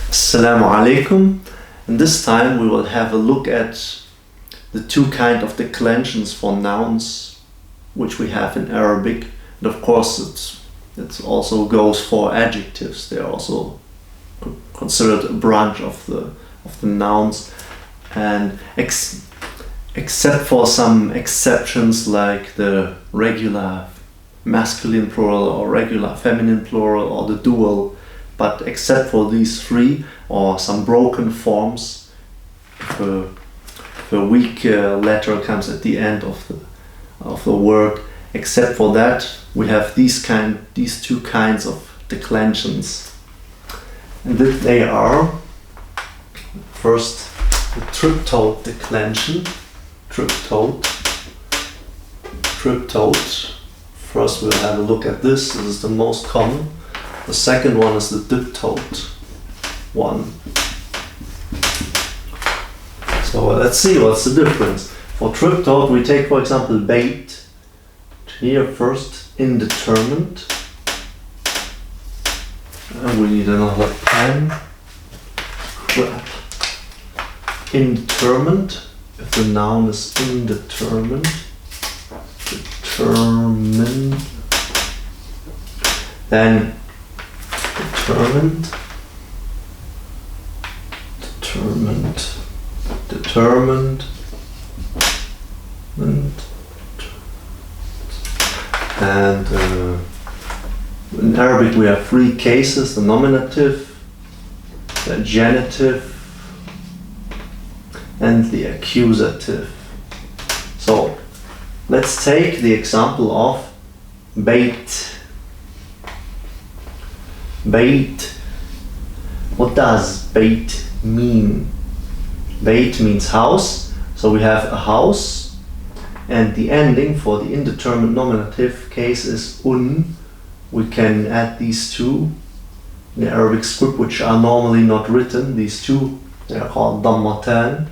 Assalamu alaikum. And this time we will have a look at the two kind of declensions for nouns which we have in Arabic. And of course it also goes for adjectives. They are also considered a branch of the nouns. And except for some exceptions like the regular masculine plural or regular feminine plural or the dual, but except for these three or some broken forms, if a weak letter comes at the end of the word, except for that we have these two kinds of declensions. And they are first the triptote declension. Triptote. First we'll have a look at this. This is the most common. The second one is the diptote one. So let's see what's the difference. For triptote we take, for example, bait. Here first indeterminate. And we need another pen. Crap. Indeterminate. If the noun is indeterminate. Determined. Then determined. And in Arabic we have three cases: the nominative, the genitive, and the accusative. So let's take the example of bait. Bait. What does bait mean? Bait means house. So we have a house, and the ending for the indeterminate nominative case is un. We can add these two in the Arabic script, which are normally not written. These two, they are called dammatan,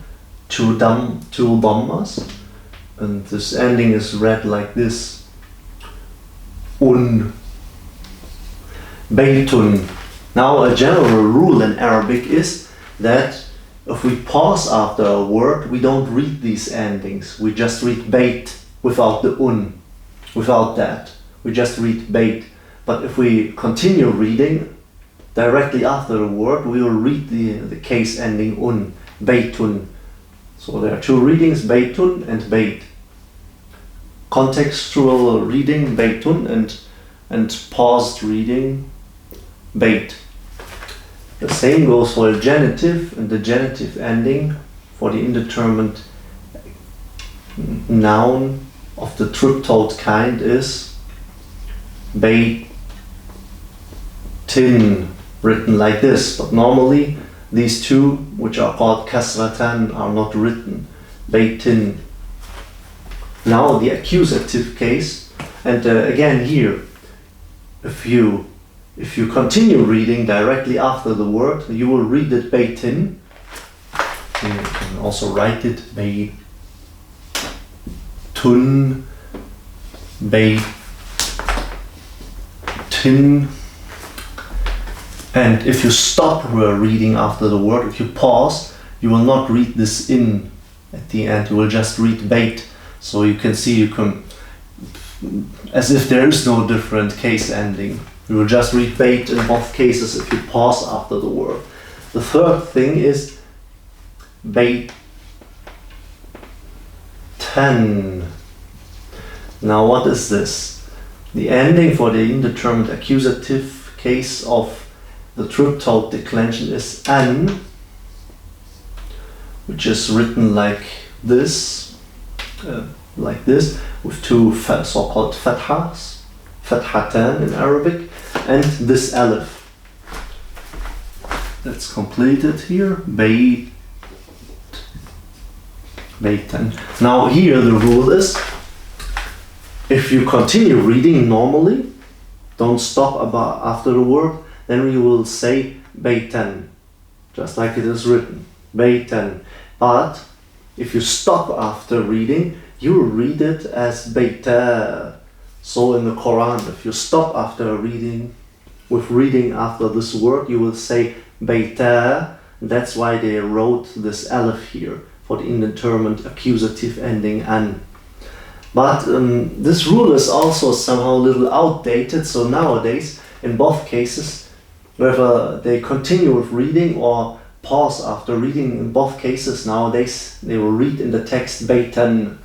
two dammas, and this ending is read like this: un. Baytun. Now a general rule in Arabic is that if we pause after a word, we don't read these endings. We just read bait without the un, without that. We just read bait. But if we continue reading directly after the word, we will read the case ending un, baytun. So there are two readings, baytun and bait. Contextual reading, baytun, and paused reading, bait. The same goes for the genitive, and the genitive ending for the indeterminate noun of the triptote kind is baitin, written like this. But normally these two, which are called kasratan, are not written. Baitin. Now the accusative case, and again here, if you continue reading directly after the word, you will read it baitin. You can also write it baytun, baitin. And if you stop reading after the word, if you pause, you will not read this in at the end. You will just read bait. So you can see, as if there is no different case ending. You will just read bait in both cases if you pause after the word. The third thing is baitan. Now what is this? The ending for the indeterminate accusative case of the triptote declension is an, which is written like this, with two so-called fathas, fathatan in Arabic, and this aleph. That's completed here, baitan. Now here the rule is, if you continue reading normally, don't stop after the word, then you will say baitan, just like it is written, baitan. But if you stop after reading, you will read it as baita. So in the Quran, if you stop after reading with reading after this word, you will say beita. That's why they wrote this aleph here for the indeterminate accusative ending an. But this rule is also somehow a little outdated, so nowadays, in both cases, whether they continue with reading or pause after reading, in both cases nowadays, they will read in the text beitan.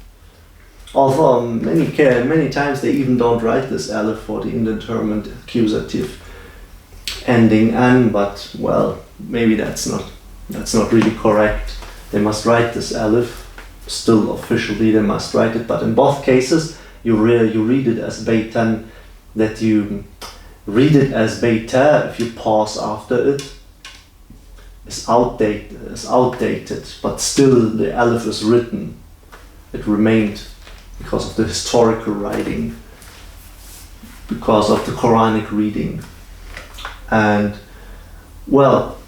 Although many times they even don't write this aleph for the indeterminate accusative ending an, but well, maybe that's not really correct. They must write this aleph. Still officially they must write it, but in both cases you read it as beitan. That you read it as beita if you pause after it is outdated, but still the aleph is written. It remained because of the historical writing, because of the Quranic reading. And well,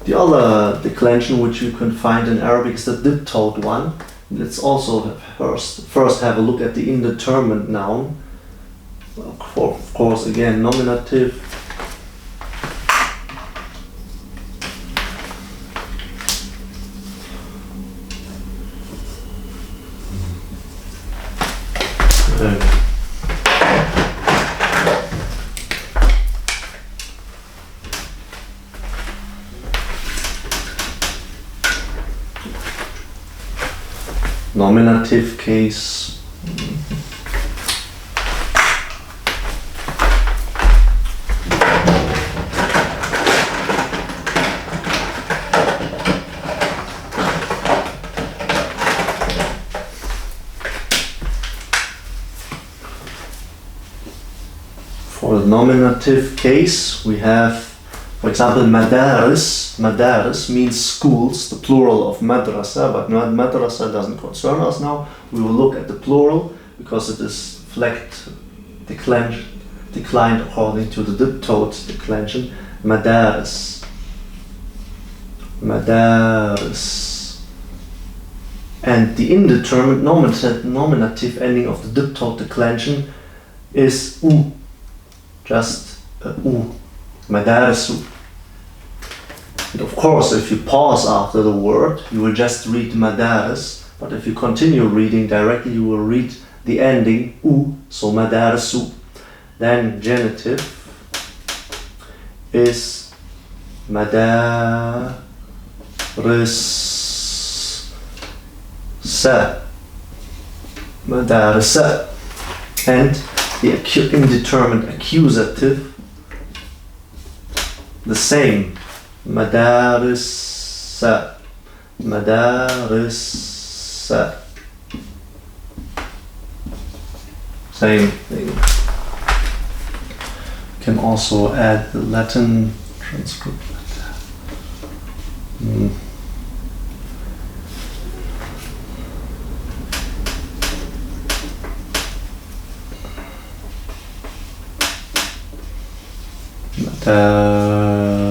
the other declension which you can find in Arabic is the diptote one. Let's also first have a look at the indeterminate noun. Of course, again, nominative. Nominative case. For the nominative case, we have, for example, madaris. Madaris means schools, the plural of madrasa, but madrasa doesn't concern us now. We will look at the plural because it is declined according to the diptote declension. Madaris. Madaris. And the indeterminate nominative ending of the diptote declension is u. Just u. Madarisu. And of course, if you pause after the word, you will just read madaris. But if you continue reading directly, you will read the ending u, so madarisu. Then genitive is madaris sa. Madarisa. And the indeterminate accusative, the same. Madarisa. Madarisa. Same thing. You can also add the Latin transcript.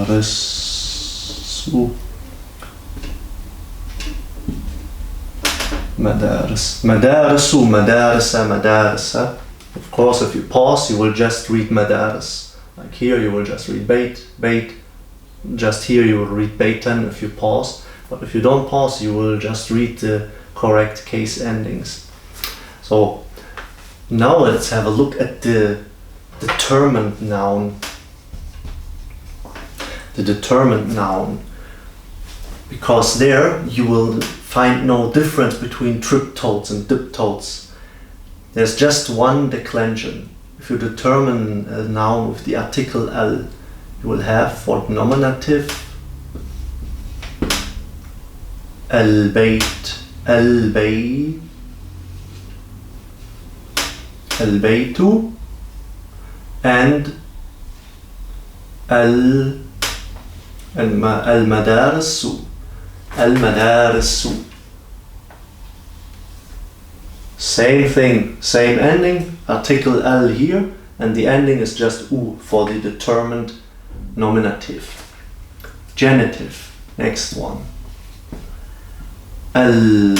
Madarisu. Madaris. Madarisu, madarisa, madarisa. Of course, if you pause, you will just read madaris. Like here, you will just read bait. Just here, you will read baitan if you pause. But if you don't pause, you will just read the correct case endings. So now let's have a look at the determined noun. The determined noun, because there you will find no difference between triptotes and diptotes. There's just one declension. If you determine a noun with the article al, you will have for nominative al-bayt, al-bay, al-baytu, and al-madarisu. Al-madarisu. Same thing, same ending, article al here, and the ending is just u for the determined nominative. Genitive, next one. Al-bayti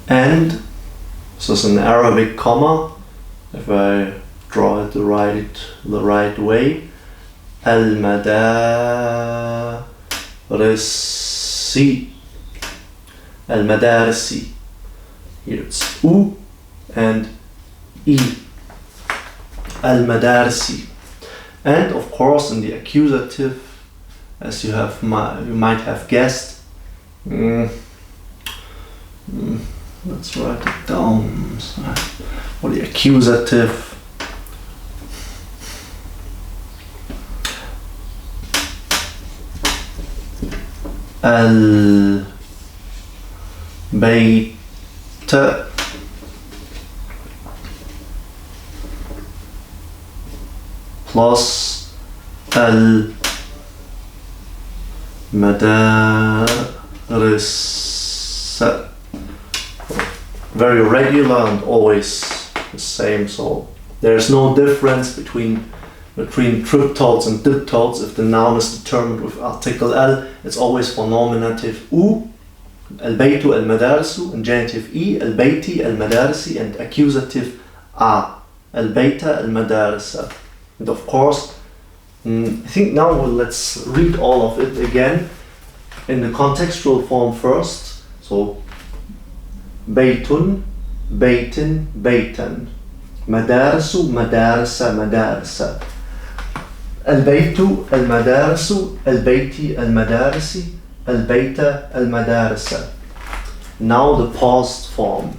and This is an Arabic comma. If I draw it the right way. Al-madarisi. Al-madarisi. Here it's U and E. Al-madarisi. And of course in the accusative, as you might have guessed, let's write it down. For the accusative, al-bayt plus al-madaris. Very regular and always the same, so there's no difference between triptotes and diptotes. If the noun is determined with article al, it's always for nominative u, al-baytu al-madarisu, and genitive e, al-bayti al-madarisi, and accusative a, al-bayta al-madarisa. And of course, I think now let's read all of it again in the contextual form first. So baytun, baytin, baytan, madarisu, madarisa, madarisa, al-baytu, al-madarisu, al-bayti, al-madarisi, al-bayta, al-madarisa. Now the paused form.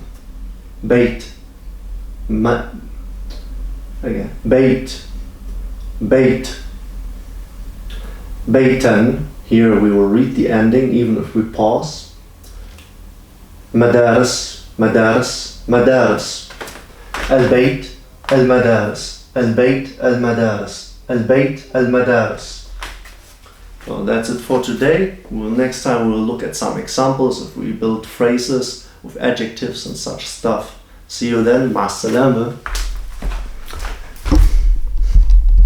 Bayt, again, bayt, bayt, baytan. Here we will read the ending even if we pause. Madaris, madaris, madaris. Al-bayt, al-madaris, al-bayt, al-madaris, al-bayt, al-madaris. So that's it for today. Next time we will look at some examples if we build phrases with adjectives and such stuff. See you then. Ma salama.